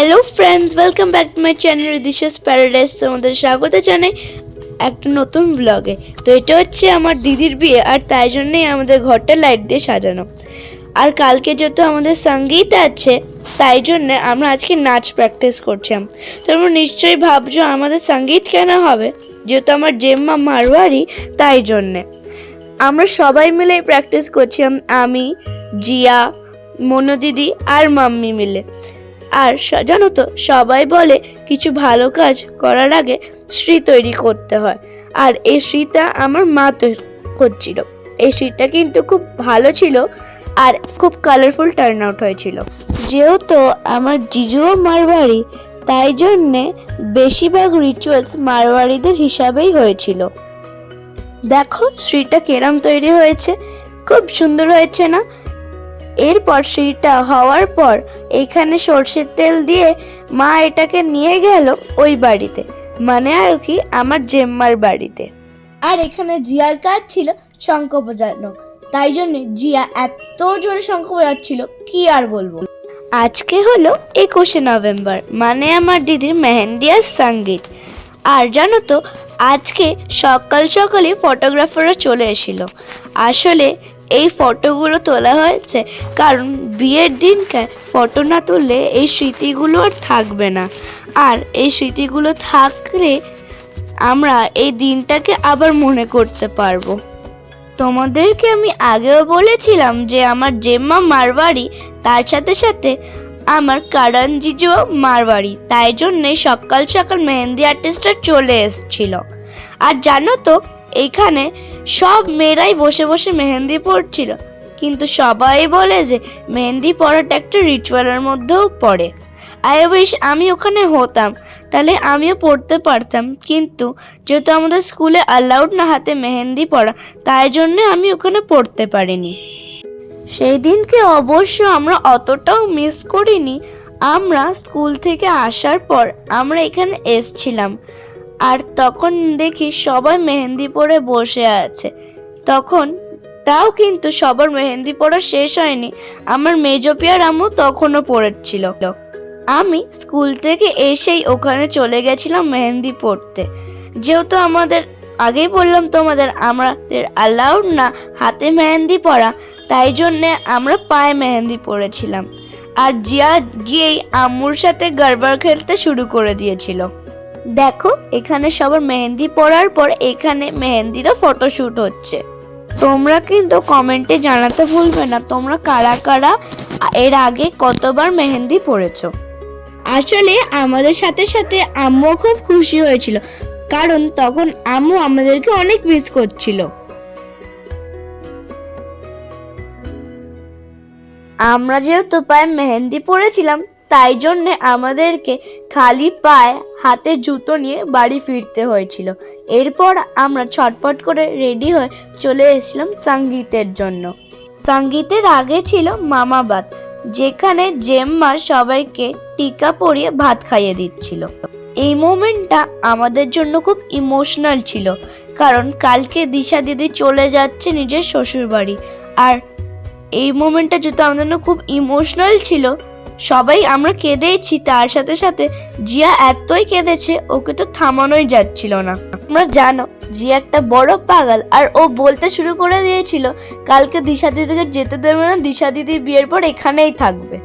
Hello friends, welcome back to my channel Ridisha's paradise. তোমাদের স্বাগত জানাই একটা নতুন ব্লগে। তো এটা হচ্ছে আমার দিদির বিয়ে, আর তাই জন্যই আমাদের ঘরটা লাইট দিয়ে সাজানো। আর কালকে যেহেতু আমাদের সঙ্গীত আছে, তাই জন্যে আমরা আজকে নাচ প্র্যাকটিস করছিলাম। তোমরা নিশ্চয়ই ভাবছো আমাদের সঙ্গীত কেন হবে, যেহেতু আমার জেম্মা মারওয়ারি, তাই জন্যে আমরা সবাই মিলে প্র্যাকটিস করছিলাম। আমি, জিয়া, মনু দিদি আর মাম্মি মিলে। আর জানো তো, সবাই বলে কিছু ভালো কাজ করার আগে শ্রী তৈরি করতে হয়, আর এই শ্রীটা আমার মা তৈরি করছিল। এই শ্রীটা কিন্তু খুব ভালো ছিল আর খুব কালারফুল টার্ন আউট হয়েছিল। যেহেতু আমার জিজুও মারওয়ারি, তাই জন্যে বেশিরভাগ রিচুয়ালস মারওয়ারিদের হিসাবেই হয়েছিল। দেখো শ্রীটা কেরাম তৈরি হয়েছে, খুব সুন্দর হয়েছে না? এরপর শ্রীটা হওয়ার পর এখানে সর্ষের তেল দিয়ে মা এটাকে নিয়ে গেল ওই বাড়িতে, মানে আর কি আমার জেম্মার বাড়িতে। আর এখানে জিয়ার কাজ ছিল শঙ্খ বাজানো, তাই জন্য জিয়া এত জোরে শঙ্খ বাজাচ্ছিল কি আর বলবো। আজকে হলো 21শে নভেম্বর, মানে আমার দিদির মেহেন্দি আর সঙ্গীত। আর জানো তো, আজকে সকাল সকালে ফটোগ্রাফাররা চলে এসেছিল। আসলে এই ফটোগুলো তোলা হয়েছে কারণ বিয়ের দিনকে ফটো না তুললে এই স্মৃতিগুলো আর থাকবে না। আর এই স্মৃতিগুলো থাকলে আমরা এই দিনটাকে আবার মনে করতে পারবো। তোমাদেরকে আমি আগেও বলেছিলাম যে আমার জেম্মা মারওয়ারি, তার সাথে সাথে আমার কারণ জিজু মারওয়ারি, তাই জন্যে সকাল সকাল মেহেন্দি আর্টিস্টরা চলে এসেছিল। আর জানো তো, এইখানে সব মেয়েরাই বসে বসে মেহেন্দি পড়ছিল, কিন্তু সবাই বলে যে মেহেন্দি পড়াটা একটা রিচুয়ালের মধ্যেও পড়ে। আই উইশ আমি ওখানে হতাম, তাহলে আমিও পড়তে পারতাম, কিন্তু যেহেতু আমাদের স্কুলে অ্যালাউড না হাতে মেহেন্দি পড়া, তাই জন্যে আমি ওখানে পড়তে পারিনি। সেই দিনকে অবশ্য আমরা অতটাও মিস করিনি। আমরা স্কুল থেকে আসার পর আমরা এখানে এসছিলাম, আর তখন দেখি সবাই মেহেন্দি পরে বসে আছে। তখন তাও কিন্তু সবার মেহেন্দি পড়া শেষ হয়নি, আমার মেজপিয়ার আম্মু তখনও পড়েছিল। আমি স্কুল থেকে এসেই ওখানে চলে গেছিলাম মেহেন্দি পড়তে। যেহেতু আমাদের আগেই বললাম তোমাদের, আমাদের অ্যালাউড না হাতে মেহেন্দি পড়া, তাই জন্যে আমরা পায়ে মেহেন্দি পড়েছিলাম। আর জিয়া গিয়েই আম্মুর সাথে গড়বড় খেলতে শুরু করে দিয়েছিল। দেখো এখানে সবার মেহেন্দি পড়ার পর এখানে মেহেন্দিরও ফটোশ্যুট হচ্ছে। তোমরা কিন্তু কমেন্টে জানাতে ভুলবে না তোমরা কারা কারা এর আগে কতবার মেহেন্দি পড়েছো। আসলে আমাদের সাথে সাথে আম্মু খুব খুশি হয়েছিল, কারণ তখন আম্মু আমাদেরকে অনেক মিস করছিল। আমরা যেহেতু পায়ে মেহেন্দি পড়েছিলাম, তাই জন্যে আমাদেরকে খালি পায়ে হাতে জুতো নিয়ে বাড়ি ফিরতে হয়েছিল। এরপর আমরা ছটপট করে রেডি হয়ে চলে এসেছিলাম সঙ্গীতের জন্য। সঙ্গীতের আগে ছিল মামাবাদ, যেখানে জেম্মা সবাইকে টিকা পরিয়ে ভাত খাইয়ে দিচ্ছিল। এই মোমেন্টটা আমাদের জন্য খুব ইমোশনাল ছিল, কারণ কালকে দিশা দিদি চলে যাচ্ছে নিজের শ্বশুর বাড়ি। আর এই মোমেন্টটা যেহেতু আমাদের জন্য খুব ইমোশনাল ছিল, সবাই আমরা কেঁদেছি, তার সাথে সাথে জিয়া এতই কেঁদেছে ওকে তো থামানোই যাচ্ছিল না। তোমরা জানো জিয়া একটা বড় পাগল, আর ও বলতে শুরু করে দিয়েছিল কালকে দিশা দিদিকে যেতে দেবে না, দিশা দিদি বিয়ের পর এখানেই থাকবে।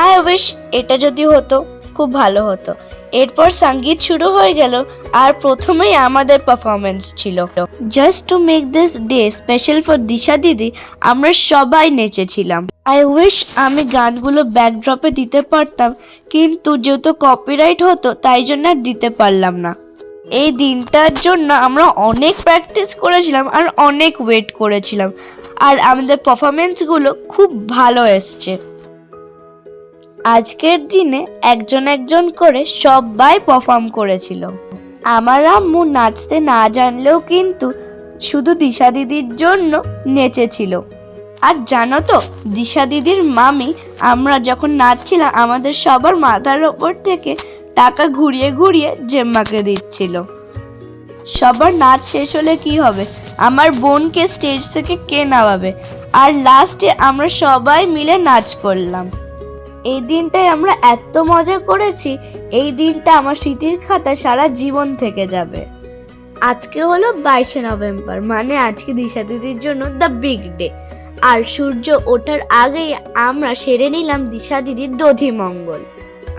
আই উইশ এটা যদি হতো খুব ভালো হতো। এরপর সঙ্গীত শুরু হয়ে গেল, আর প্রথমেই আমাদের পারফরমেন্স ছিল। Just to make this day special for Disha দিদি, আমরা সবাই নেচেছিলাম। আই উইশ আমি গানগুলো ব্যাকড্রপে দিতে পারতাম, কিন্তু যেহেতু কপিরাইট হতো তাই জন্য আর দিতে পারলাম না। এই দিনটার জন্য আমরা অনেক প্র্যাকটিস করেছিলাম আর অনেক ওয়েট করেছিলাম, আর আমাদের পারফরমেন্সগুলো খুব ভালো এসছে। আজকের দিনে একজন একজন করে সবাই পারফর্ম করেছিল। আমার আম্মু নাচতে না জানলেও কিন্তু শুধু দিশা দিদির জন্য নেচেছিল। আর জানো তো, দিশা দিদির মামি আমরা যখন নাচছিলাম আমাদের সবার মাথার ওপর থেকে টাকা ঘুরিয়ে ঘুরিয়ে জেম্মাকে দিচ্ছিল। সবার নাচ শেষ হলে কি হবে, আমার বোনকে স্টেজ থেকে কে নামাবে, আর লাস্টে আমরা সবাই মিলে নাচ করলাম। এই দিনটায় আমরা এত মজা করেছি, এই দিনটা আমার স্মৃতির খাতায় সারা জীবন থেকে যাবে। আজকে হলো 22শে নভেম্বর, মানে আজকে দিশা দিদির জন্য দ্য বিগ ডে। আর সূর্য ওঠার আগেই আমরা সেরে নিলাম দিশা দিদির দধিমঙ্গল।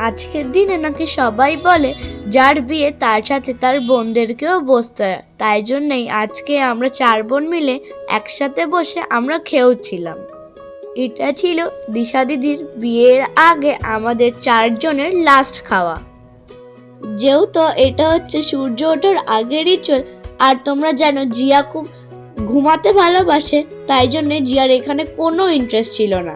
আজকের দিনে নাকি সবাই বলে যার বিয়ে তার সাথে তার বোনদেরকেও বসতে হয়, তাই জন্যই আজকে আমরা 4 বোন মিলে একসাথে বসে আমরা খেয়েছিলাম। এটা ছিল দিশা দিদির বিয়ের আগে আমাদের 4 জনের লাস্ট খাওয়া। যেহেতু এটা হচ্ছে সূর্য ওঠার আগের রিচুয়াল, আর তোমরা জানো জিয়া খুব ঘুমাতে ভালোবাসে, তাই জন্য জিয়ার এখানে কোনো ইন্টারেস্ট ছিল না।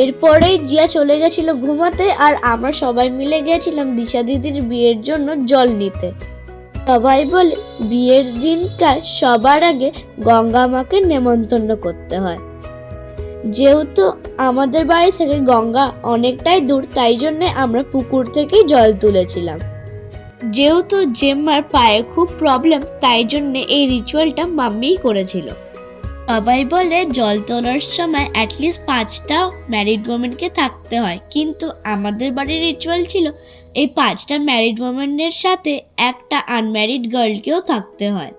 এরপরেই জিয়া চলে গেছিল ঘুমাতে, আর আমরা সবাই মিলে গেছিলাম দিশা দিদির বিয়ের জন্য জল নিতে। সবাই বলে বিয়ের দিনকার সবার আগে গঙ্গা মাকে নেমন্তন্ন করতে হয়। যেহেতু আমাদের বাড়ি থেকে গঙ্গা অনেকটাই দূর, তাই জন্য আমরা পুকুর থেকেই জল তুলেছিলাম। যেহেতু জেম্মার পায়ে খুব প্রবলেম, তাই জন্য এই রিচুয়ালটা মাম্মিই করেছিল। সবাই বলে জল তোলার সময় অ্যাটলিস্ট 5টা ম্যারিড ওমেনকে থাকতে হয়, কিন্তু আমাদের বাড়ির রিচুয়াল ছিল এই 5টা ম্যারিড ওমেনের সাথে একটা আনম্যারিড গার্লকেও থাকতে হয়।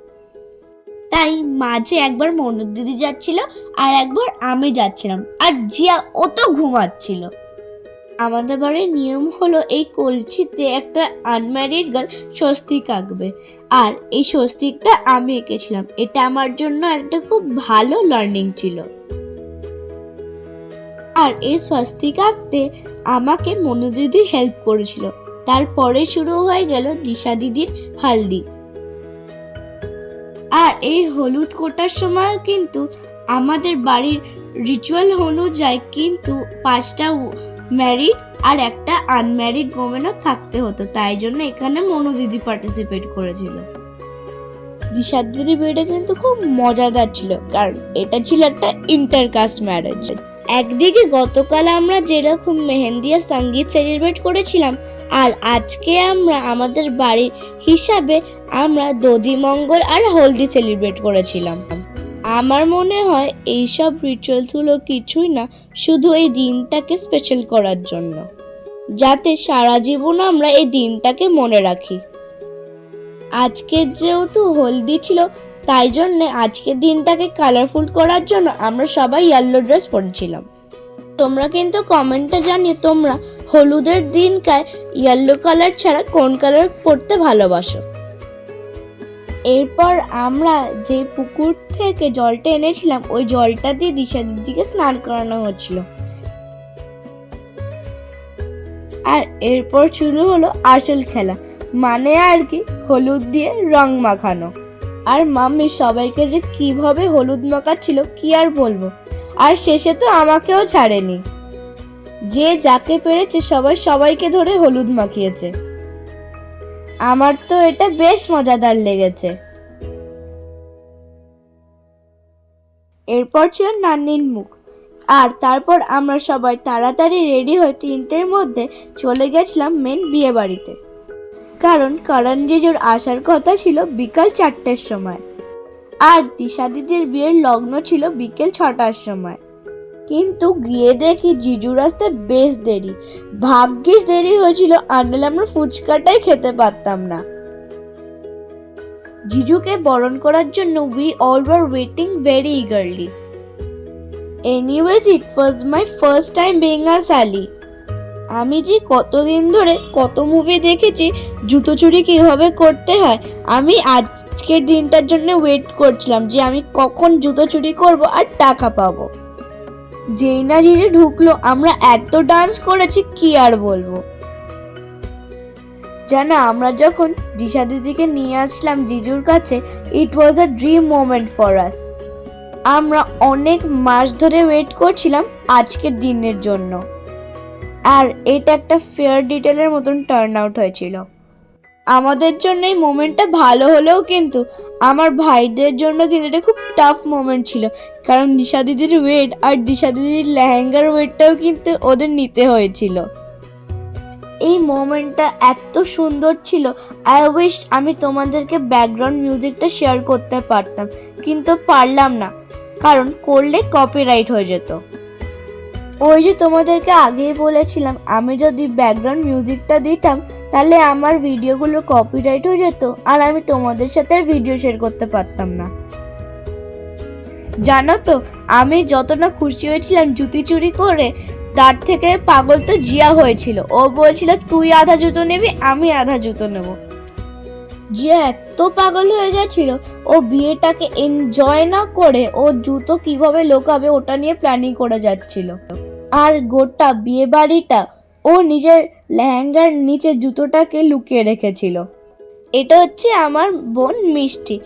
তাই মাঝে একবার মনু দিদি যাচ্ছিল আর একবার আমি যাচ্ছিলাম, আর জিয়া ও তো ঘুমাচ্ছিল। আমাদের বাড়ির নিয়ম হলো এই কলসিতে একটা আনম্যারিড গার্ল স্বস্তিক আঁকবে, আর এই স্বস্তিকটা আমি এঁকেছিলাম। এটা আমার জন্য একটা খুব ভালো লার্নিং ছিল। আর এই স্বস্তিক আঁকতে আমাকে মনু দিদি হেল্প করেছিল। তারপরে শুরু হয়ে গেল দিশা দিদির হালদি। আর এই হলুদ কোটার সময় কিন্তু আমাদের বাড়ির রিচুয়াল অনুযায়ী কিন্তু 5টা ম্যারিড আর একটা আনম্যারিড ওমেনও থাকতে হতো, তাই জন্য এখানে মনু দিদি পার্টিসিপেট করেছিল। দিশা দিদির বিয়েটা কিন্তু খুব মজাদার ছিল, কারণ এটা ছিল একটা ইন্টারকাস্ট ম্যারেজ। একদিকে গতকাল আমরা যেরকম মেহেন্দি আর সঙ্গীত সেলিব্রেট করেছিলাম, আর আজকে আমরা আমাদের বাড়ির হিসাবে আমরা দধিমঙ্গল আর হলদি সেলিব্রেট করেছিলাম। আমার মনে হয় এইসব রিচুয়ালসগুলো কিছুই না, শুধু এই দিনটাকে স্পেশাল করার জন্য, যাতে সারা জীবন আমরা এই দিনটাকে মনে রাখি। আজকের যেহেতু হলদি ছিল, তাই জন্য আজকের দিনটাকে কালারফুল করার জন্য আমরা সবাই ইয়েলো ড্রেস পরেছিলাম। তোমরা কিন্তু কমেন্টে জানিয়ে তোমরা হলুদের দিনকায় ইয়েলো কালার ছাড়া কোন কালার পরতে ভালোবাসো। এরপর আমরা যে পুকুর থেকে জলটা এনেছিলাম, ওই জলটা দিয়ে দিশা দিদিকে স্নান করানো হচ্ছিল। আর এরপর শুরু হলো আসল খেলা, মানে আর কি হলুদ দিয়ে রং মাখানো। আর মাম্মি সবাইকে যে কিভাবে হলুদ মাখাচ্ছিল কি আর বলবো। আর শেষে তো আমাকেও ছাড়েনি, যে যাকে পেরেছে সবাইকে ধরে হলুদ মাখিয়েছে। আমার তো এটা বেশ মজাদার লেগেছে। এরপর ছিল নান্নির মুখ, আর তারপর আমরা সবাই তাড়াতাড়ি রেডি হয়ে 3টের মধ্যে চলে গেছিলাম মেন বিয়ে বাড়িতে, কারণ করণ জিজুর আসার কথা ছিল বিকাল 4টের সময়, আর দিশা দিদির বিয়ের লগ্ন ছিল বিকেল 6টার সময়। কিন্তু গিয়ে দেখি জিজুর আসতে বেশ দেরি। ভাগ্যিস দেরি হয়েছিল, আনলে আমরা ফুচকাটাই খেতে পারতাম না। জিজুকে বরণ করার জন্য we all were waiting very eagerly. Anyways, it was my first time being a Sally. আমি যে কতদিন ধরে কত মুভি দেখেছি জুতো চুরি কিভাবে করতে হয়, আমি আজকের দিনটার জন্য ওয়েট করছিলাম যে আমি কখন জুতো চুরি করব আর টাকা পাবো। যেই না জিজু ঢুকলো, আমরা এত ডান্স করেছি কি আর বলবো। জানো, আমরা যখন দিশা দিদিকে নিয়ে আসলাম জিজুর কাছে, it was a dream moment for us. আমরা অনেক মাস ধরে ওয়েট করছিলাম আজকের দিনের জন্য, আর এটা একটা ফেয়ার ডিটেলের মতন টার্ন আউট হয়েছিল। আমাদের জন্য এই মোমেন্টটা ভালো হলেও কিন্তু আমার ভাইদের জন্য কিন্তু এটা খুব টাফ মোমেন্ট ছিল, কারণ দিশা দিদির ওয়েট আর দিশা দিদির লেহেঙ্গার ওয়েটটাও কিন্তু ওদের নিতে হয়েছিল। এই মোমেন্টটা এত সুন্দর ছিল, আই উইশ আমি তোমাদেরকে ব্যাকগ্রাউন্ড মিউজিকটা শেয়ার করতে পারতাম, কিন্তু পারলাম না, কারণ করলে কপিরাইট হয়ে যেত। ওই যে তোমাদেরকে আগেই বলেছিলাম, আমি যদি ব্যাকগ্রাউন্ড মিউজিকটা দিতাম তাহলে আমার ভিডিওগুলো কপিরাইট হয়ে যেত আর আমি তোমাদের সাথে ভিডিও শেয়ার করতে পারতাম না। জানো তো, আমি যতটা খুশি হয়েছিলাম জুতি চুরি করে, তার থেকে পাগল তো জিয়া হয়েছিল। ও বলছিল তুই আধা জুতো নিবি, আমি আধা জুতো নেব। জিয়া এত পাগল হয়ে গেছিল, ও বিয়েটাকে এনজয় না করে ও জুতো কিভাবে লোকাবে ওটা নিয়ে প্ল্যানিং করে যাচ্ছিল। আর গোটা বিয়ে বাড়িটা ও নিজের লেহেঙ্গার নিচে জুতোটাকে লুকিয়ে রেখেছিল। এটা হচ্ছে আমার বোন মিষ্টি,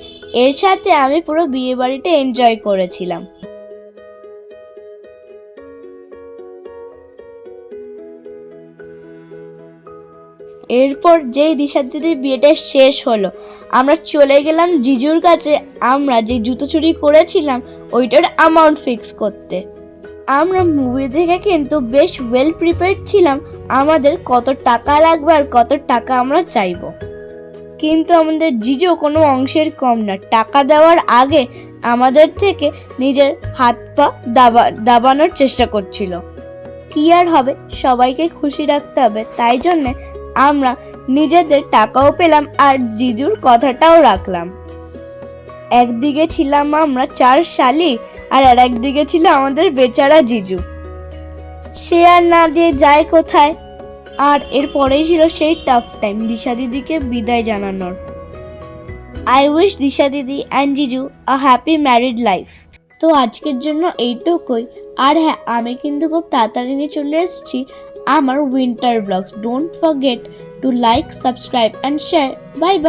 এর সাথে আমি পুরো বিয়ে বাড়িটা এনজয় করেছিলাম। এরপর যেই দিশা দিদির বিয়েটা শেষ হলো, আমরা চলে গেলাম জিজুর কাছে আমরা যে জুতো চুরি করেছিলাম ওইটার অ্যামাউন্ট ফিক্স করতে। আমরা মুভি দেখে কিন্তু বেশ ওয়েল প্রিপেয়ার্ড ছিলাম আমাদের কত টাকা লাগবে আর কত টাকা আমরা চাইবো। কিন্তু আমাদের জিজু কোনো অংশের কম না, টাকা দেওয়ার আগে আমাদের থেকে নিজের হাত পা দাবানোর চেষ্টা করছিল। কি আর হবে, সবাইকে খুশি রাখতে হবে, তাই জন্যে আমরা নিজেদের টাকাও পেলাম আর জিজুর কথাটাও রাখলাম। একদিকে ছিলাম আমরা 4 শালি আর একদিকে ছিল আমাদের বেচারা জিজু, সে আর না দিয়ে যায় কোথায়। আর এরপরেই ছিল সেই টাফ টাইম দিশা দিদিকে বিদায় জানানোর। আই উইশ দিশা দিদি অ্যান্ড জিজু আ হ্যাপি ম্যারিড লাইফ। তো আজকের জন্য এইটুকুই। আর হ্যাঁ, আমি কিন্তু খুব তাড়াতাড়ি নিয়ে চলে এসেছি আমার winter blogs. Don't forget to like, subscribe and share. Bye by.